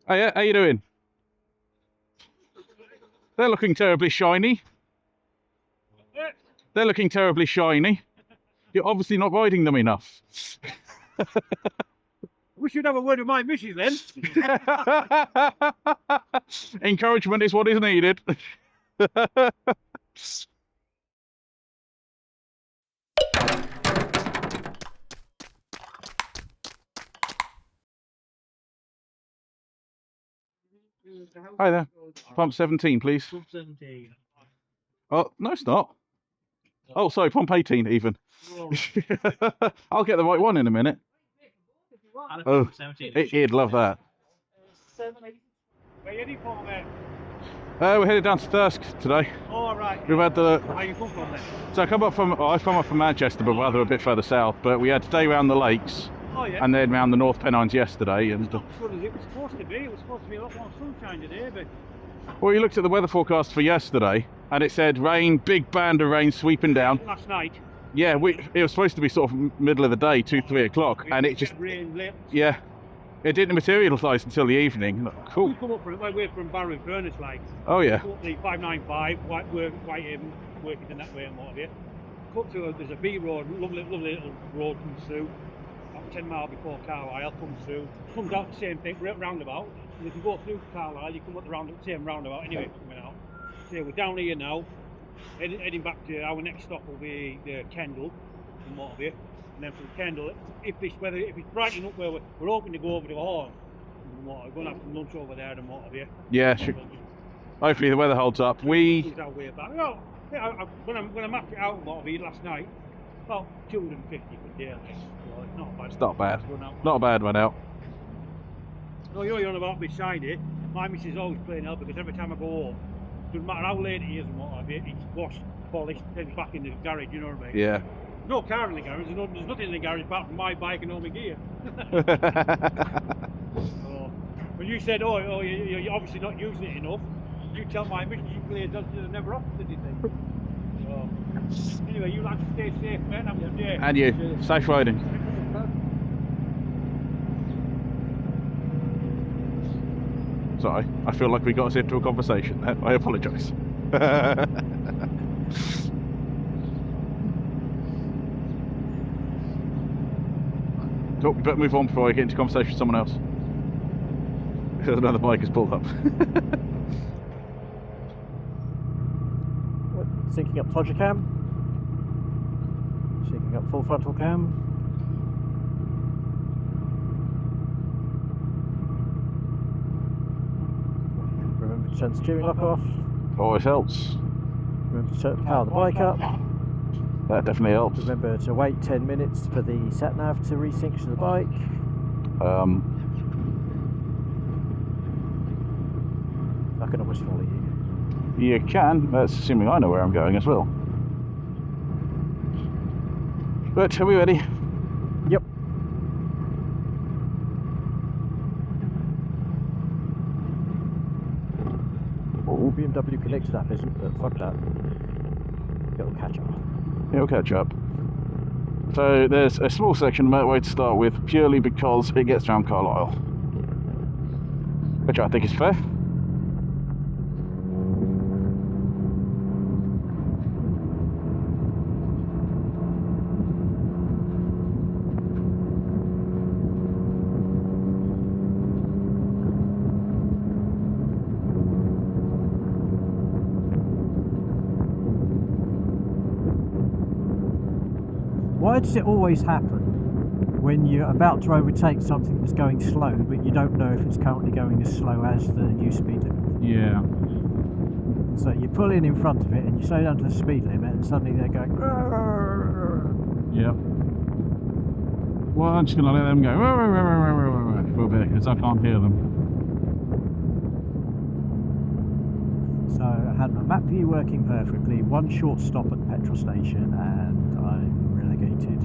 Hey, how you doing? They're looking terribly shiny. They're looking terribly shiny. You're obviously not riding them enough. We should have a word with my missus then. Encouragement is what is needed. Hi there. Pump 17, please. Pump 17. Oh, no, it's not. Oh, sorry, pump 18 even. I'll get the right one in a minute. Oh, he'd love that. Where are you heading for, mate? We're headed down to Thirsk today. Oh, right. We've had the. Where you come from then? So I come up from. I've come up from Manchester, but rather a bit further south. But we had today round the lakes, Oh, yeah. and then round the North Pennines yesterday. And Not as good as it was supposed to be. It was supposed to be a lot more sunshine today, but well, you looked at the weather forecast for yesterday, and it said rain, big band of rain sweeping down. last night. Yeah, it was supposed to be sort of middle of the day, 2-3 o'clock, and it just rained late. yeah, it didn't materialise until the evening. Cool. We come up from way from Barrow and Furnace, like. Oh yeah. Up the 595, white working in that way and what have you. Cut through. There's a B road, lovely little road comes through. About 10 miles before Carlisle comes through. Comes out the same thing, roundabout. And if you go through Carlisle, you come up the same roundabout anyway coming out. So we're down here now. Heading back to our next stop will be Kendal and what have you. And then from Kendal, if it's brightening up where we're hoping to go over to Horn and what, we're going to have some lunch over there and what have you. Yeah, hopefully the weather holds up. When I mapped it out and what have you last night, about 250 per day. So it's not bad. It's not bad. Not a bad one out. No, you're on about beside it. My missus is always playing out because every time I go home, doesn't matter how late it is and what have you, it's washed, polished, then back in the garage, you know what I mean? Yeah. No car in the garage, there's nothing in the garage apart from my bike and all my gear. When you said, you're obviously not using it enough, you tell my missus you play it, they're never off, did you think? So, anyway, you like to stay safe, man, have a good day. And you, safe riding. Sorry, I feel like we got us into a conversation. I apologise. Cool, we better move on before I get into conversation with someone else. Because another bike has pulled up. Syncing up Todger cam. Syncing up full frontal cam. Remember to turn the steering lock off. Always helps. Remember to power the bike up. That definitely helps. Remember to wait 10 minutes for the sat nav to resync to the bike. I can always follow you. You can, that's assuming I know where I'm going as well. But are we ready? Yep. Oh, BMW connected app isn't, but fuck that. It'll catch up. It'll catch up. So there's a small section of motorway to start with, purely because it gets around Carlisle. Which I think is fair. Why does it always happen when you're about to overtake something that's going slow, but you don't know if it's currently going as slow as the new speed limit? Yeah. So you pull in front of it and you slow down to the speed limit, and suddenly they're going. Yep. Well, I'm just going to let them go for a bit because I can't hear them. So I had my map view working perfectly, one short stop at the petrol station, and I'm relegated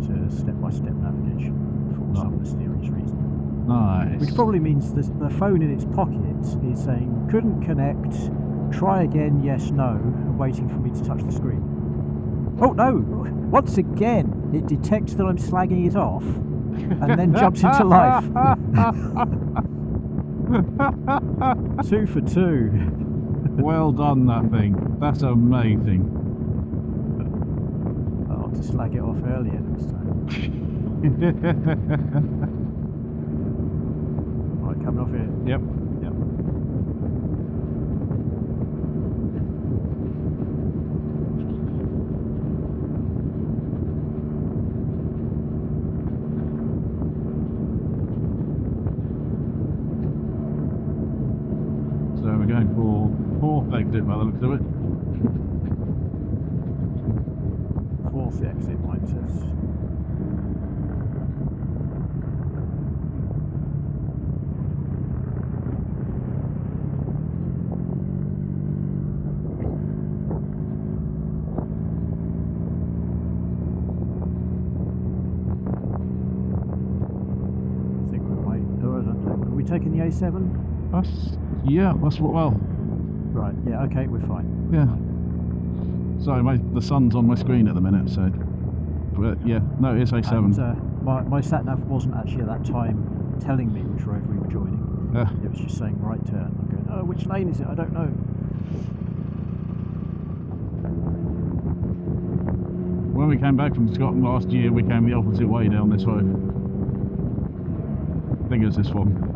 to step-by-step navigation for some mysterious reason. Nice. Which probably means the phone in its pocket is saying, couldn't connect, try again, yes, no, and waiting for me to touch the screen. Oh no! Once again, it detects that I'm slagging it off, and then jumps into life. 2 for 2. Well done, that thing. That's amazing. I'll have to slag it off earlier next time. Right, coming off here. Yep. Yep. So we're going for fourth exit by the looks of it. 4th exit, mine says. I think we're waiting. Oh, I don't know. Are we taking the A7? That's what, well, Right, yeah, okay, we're fine. yeah. Sorry, the sun's on my screen at the minute, so. But yeah, no, it's A7. And my sat nav wasn't actually at that time telling me which road we were joining. It was just saying right turn. I'm going, oh, which lane is it? I don't know. When we came back from Scotland last year, we came the opposite way down this road. I think it was this one.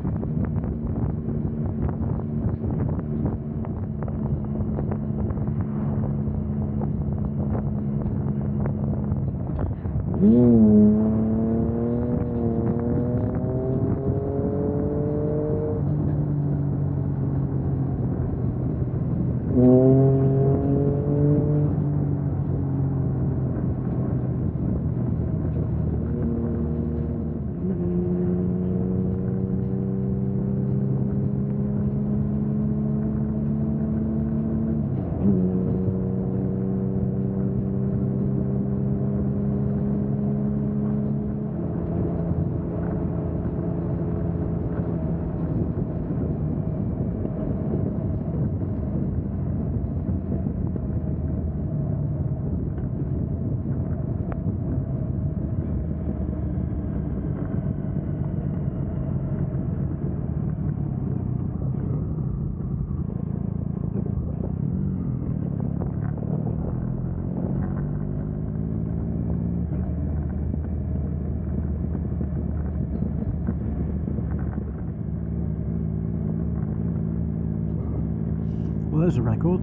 Well, there's a record.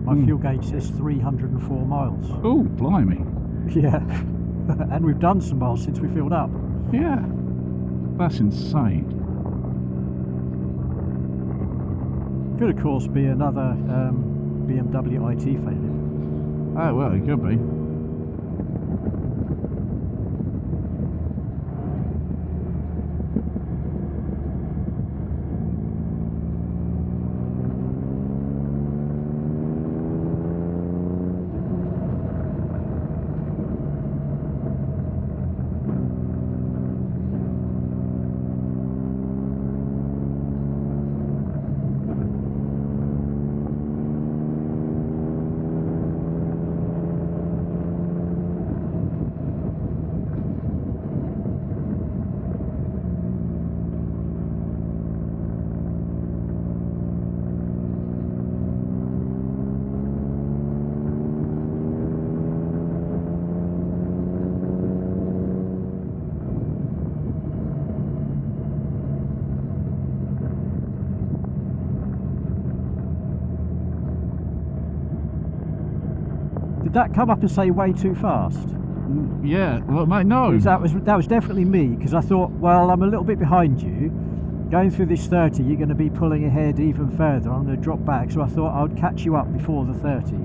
My fuel gauge says 304 miles. Oh, blimey. Yeah. And we've done some miles since we filled up. Yeah. That's insane. Could, of course, be another BMW IT failure. Oh, well, it could be. Did that come up and say way too fast? Yeah, well, mate, no. Because that was definitely me, because I thought, well, I'm a little bit behind you. Going through this 30, you're going to be pulling ahead even further. I'm going to drop back, so I thought I'd catch you up before the 30.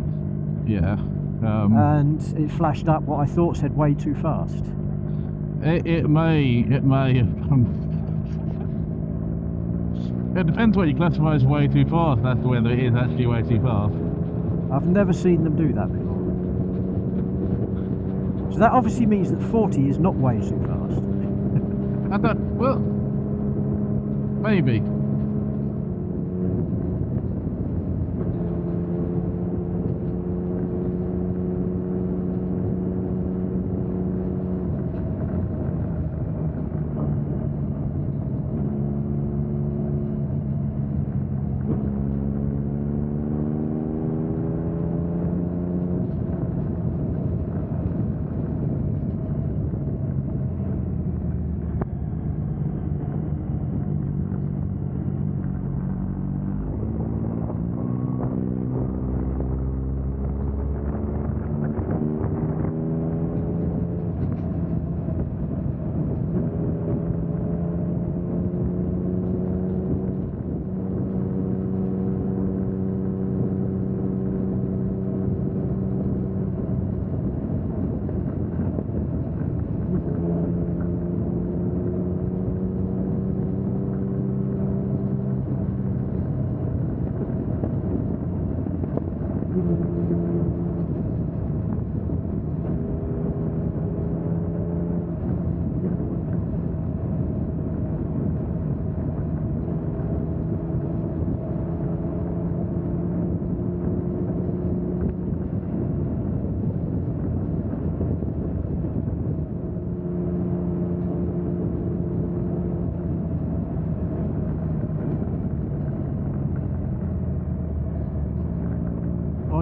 Yeah. And it flashed up what I thought said way too fast. It may. It depends what you classify as way too fast as to whether it is actually way too fast. I've never seen them do that before. So that obviously means that 40 is not way too fast. I don't. Well, maybe.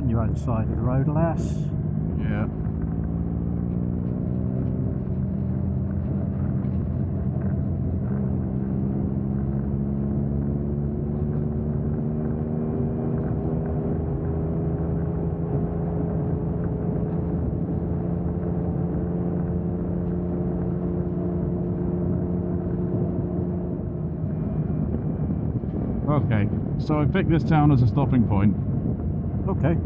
on your own side of the road, lass. Yeah. Okay, so I picked this town as a stopping point. Okay.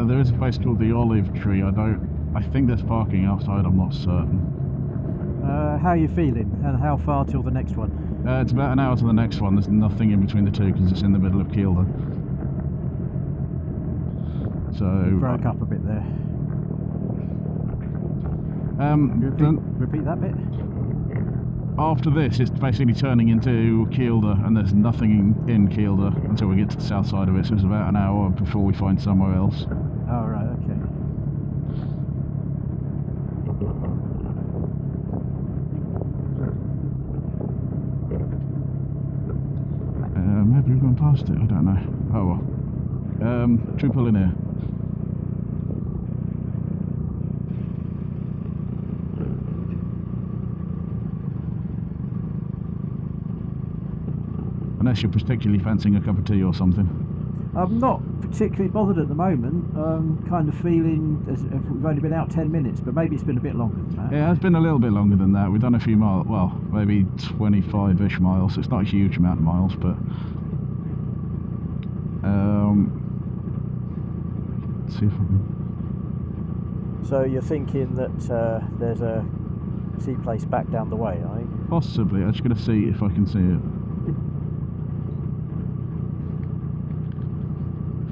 There is a place called the Olive Tree. I think there's parking outside, I'm not certain. How are you feeling, and how far till the next one? It's about an hour to the next one. There's nothing in between the two because it's in the middle of Kielder. So You broke up a bit there. Repeat that bit. After this, it's basically turning into Kielder, and there's nothing in Kielder until we get to the south side of it. So it's about an hour before we find somewhere else. Oh, right, okay. Maybe we've gone past it. I don't know. Oh well. Should we pull in here? Unless you're particularly fancying a cup of tea or something. I'm not particularly bothered at the moment. Kind of feeling as if we've only been out 10 minutes, but maybe it's been a bit longer than that. Yeah, it's been a little bit longer than that. We've done a few miles, well, maybe 25-ish miles. It's not a huge amount of miles, but let's see if I can... So you're thinking that there's a tea place back down the way, are you? Possibly. I'm just going to see if I can see it.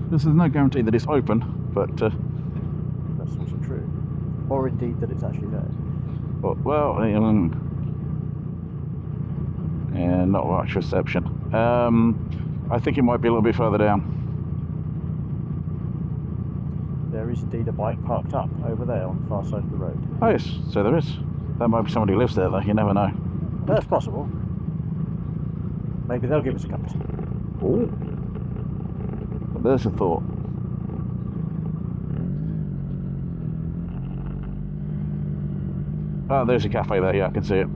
There's no guarantee that it's open, but that's also true. Or indeed that it's actually there. But, well, and not much reception. I think it might be a little bit further down. There is indeed a bike parked up over there on the far side of the road. Oh yes, so there is. That might be somebody who lives there though, you never know. That's possible. Maybe they'll give us a cup of tea. Ooh. But there's a thought. Oh, there's a cafe there, yeah, I can see it.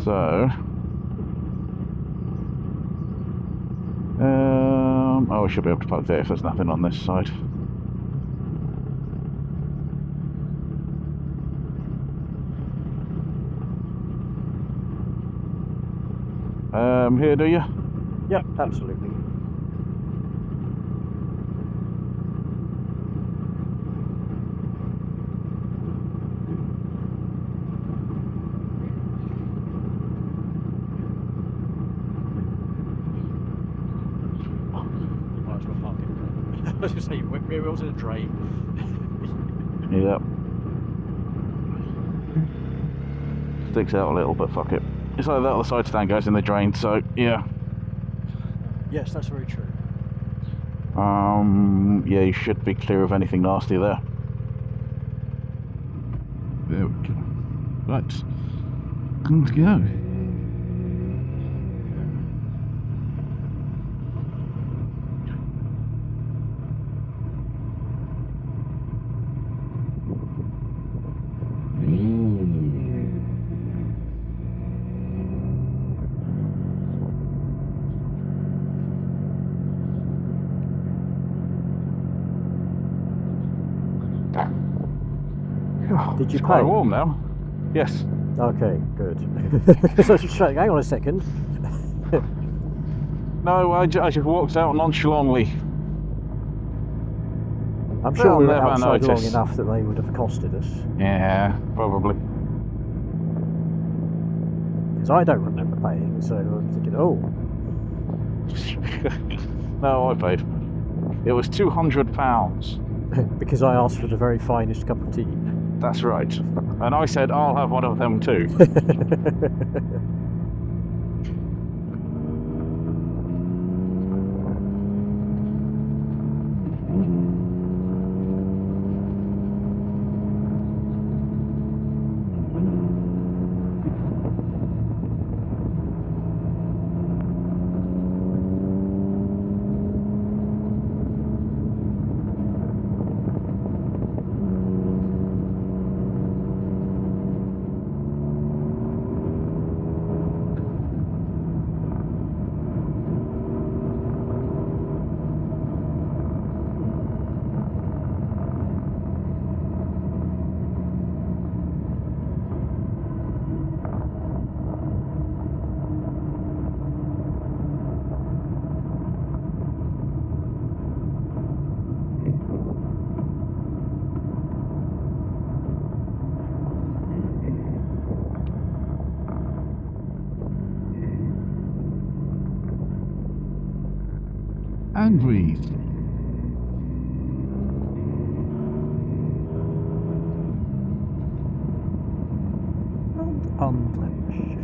So... oh, we should be able to park there if there's nothing on this side. Here, do you? Yep, absolutely. Might as well park it. I was going to say, we're also in a drain. Yep. Sticks out a little, but fuck it. It's like that other side stand goes in the drain, so yeah. Yes, that's very true. Yeah, you should be clear of anything nasty there. There we go. Right. Good to go. Did you It's pay? quite warm now. Yes. Okay, good. So I was just saying, hang on a second. No, I just walked out nonchalantly. I'm sure They'll we were never outside long notice. enough that they would have accosted us. Yeah, probably. Because I don't remember paying, so I'm thinking, oh. No, I paid. It was £200. Because I asked for the very finest cup of tea. That's right. And I said, I'll have one of them too. and breathe. And unclench.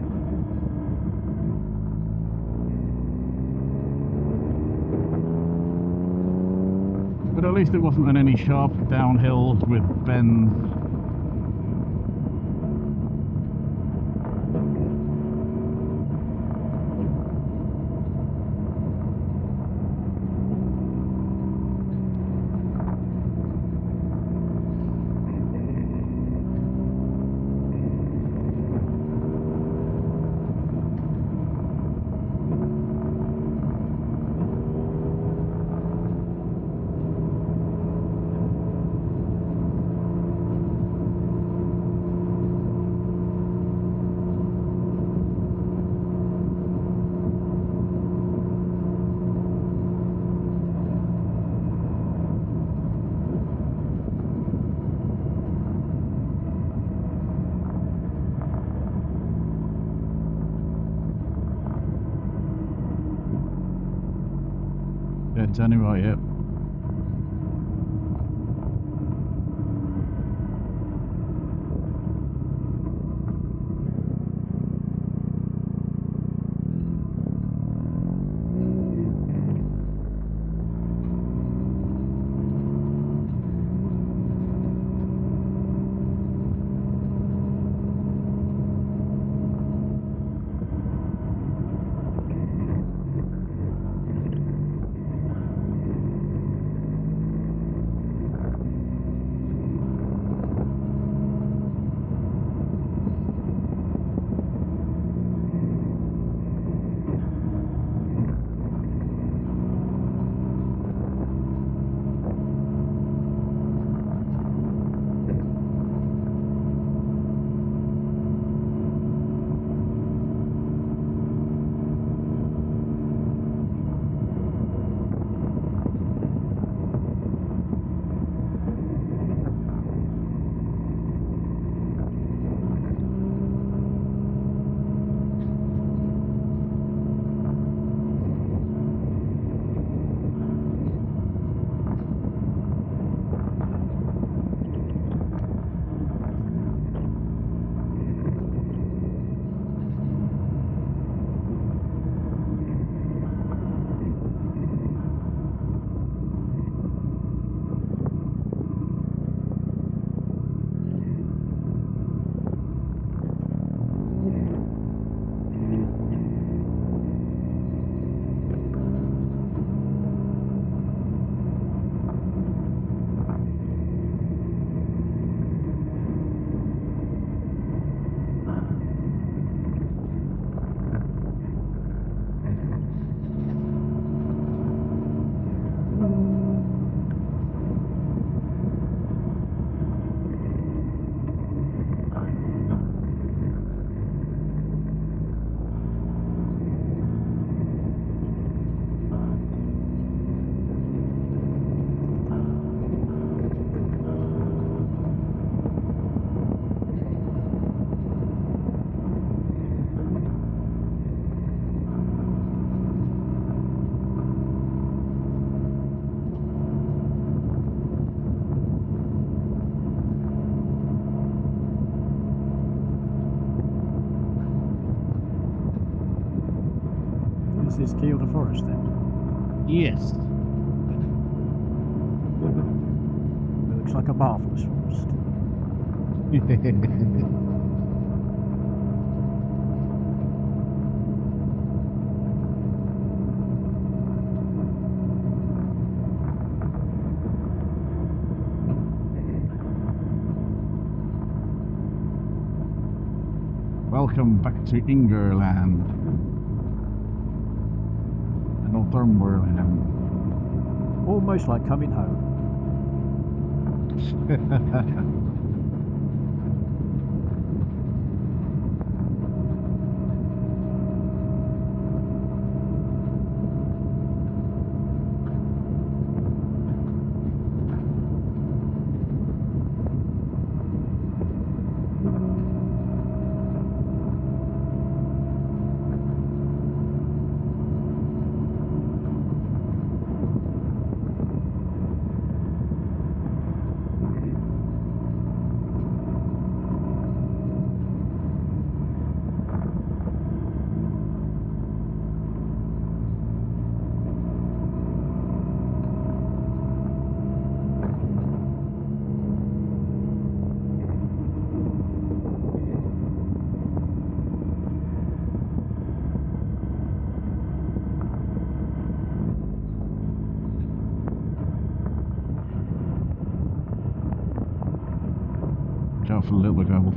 But at least it wasn't on any sharp downhills with bends. Yeah, turning right, yep. Is this Kielder Forest then? Yes. It looks like a marvellous forest. Welcome back to Ingerland. Northumberland. Almost like coming home. out for a little bit of gravel.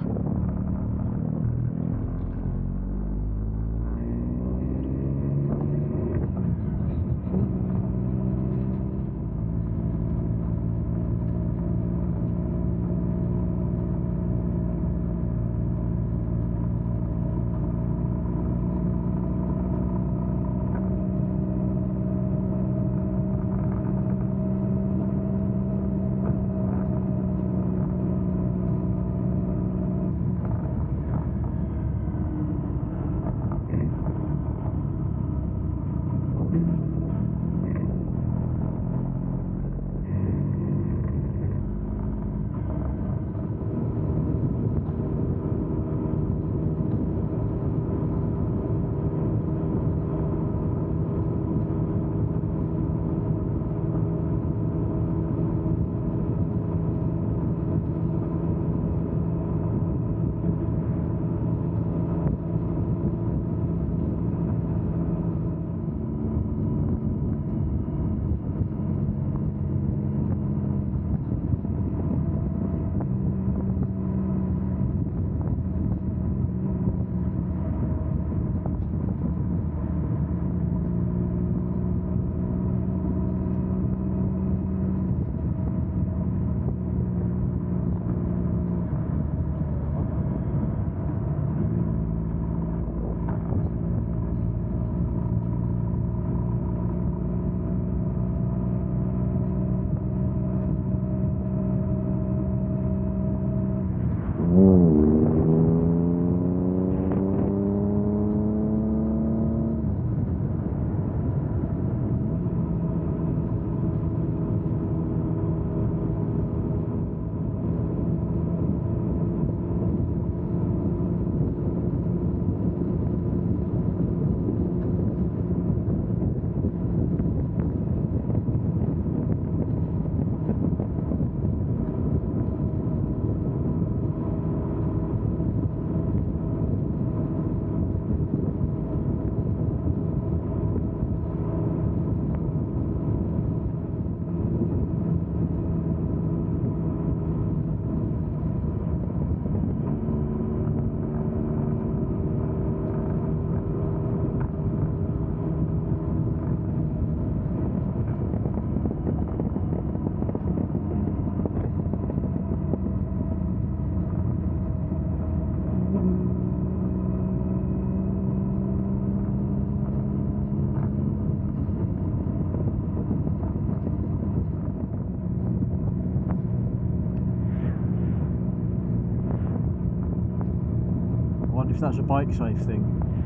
If that's a bike safe thing.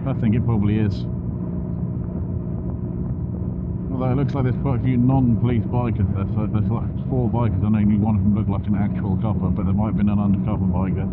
I think it probably is. Although it looks like there's quite a few non-police bikers there, so there's like 4 bikers and only one of them looked like an actual copper, but there might have been an undercover biker.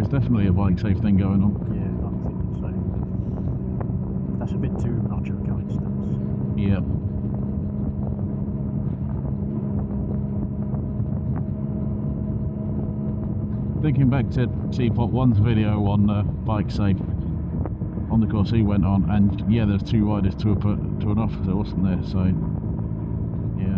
Definitely a bike safe thing going on. Yeah, I'm thinking so. That's a bit too much of a coincidence. Yeah. Thinking back to Teapot One's video on bike safe on the course he went on, and yeah, there's 2 riders to an officer, wasn't there? So yeah.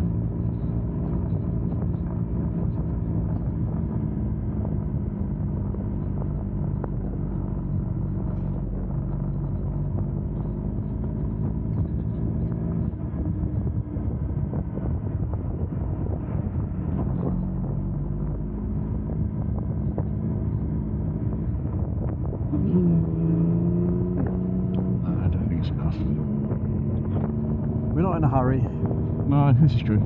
I don't think it's enough. We're not in a hurry. No, this is true.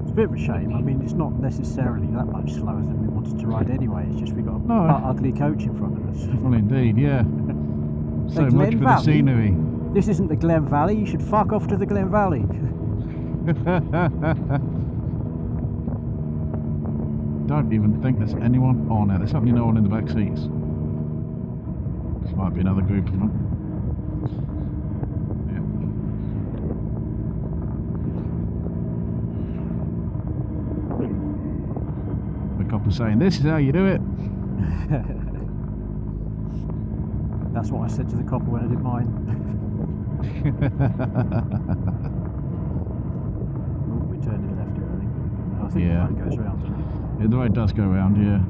It's a bit of a shame. I mean, it's not necessarily that much slower than we wanted to ride anyway. It's just we've got a butt ugly coach in front of us. Well, indeed, yeah. So much for the scenery. This isn't the Glen Valley. You should fuck off to the Glen Valley. Don't even think there's anyone on it. There's certainly no one in the back seats. This might be another group of them. copper saying, "This is how you do it." That's what I said to the copper when I did mine. Oh, we're turning left here, I think. I think Yeah. the road goes round, doesn't it? Yeah, the road does go round, yeah.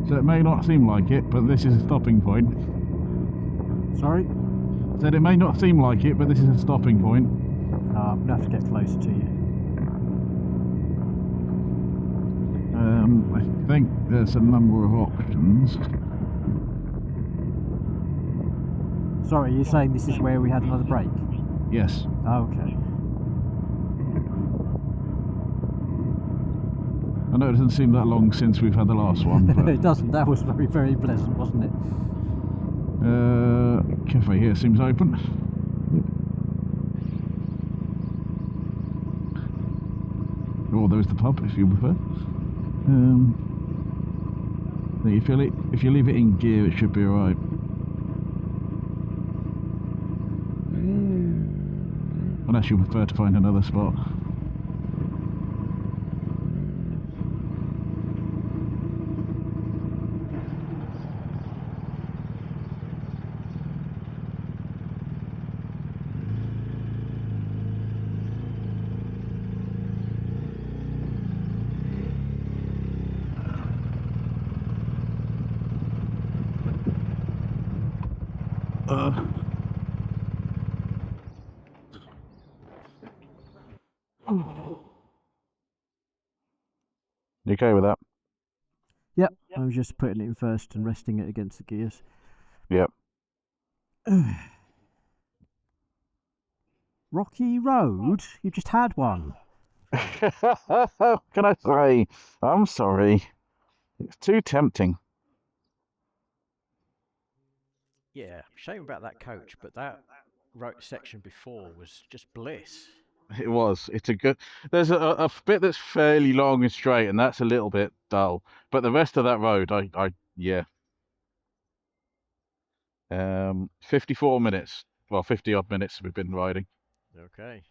So it may not seem like it, but this is a stopping point. Sorry? Said it may not seem like it, but this is a stopping point. I'm going to have to get closer to you. I think there's a number of options. Sorry, you're saying this is where we had another break? Yes. Okay. I know it doesn't seem that long since we've had the last one, but It doesn't. That was very, very pleasant, wasn't it? cafe here seems open. Or there's the pub if you prefer. If you leave it in gear, it should be alright. Unless you prefer to find another spot. You okay with that? Yep. I was just putting it in first and resting it against the gears. Yep. Rocky Road? You just had one. How can I say? I'm sorry. It's too tempting. Yeah, shame about that coach, but that section before was just bliss. It was. It's a good. There's a bit that's fairly long and straight, and that's a little bit dull. But the rest of that road, yeah. 54 minutes. Well, 50 odd minutes we've been riding. Okay.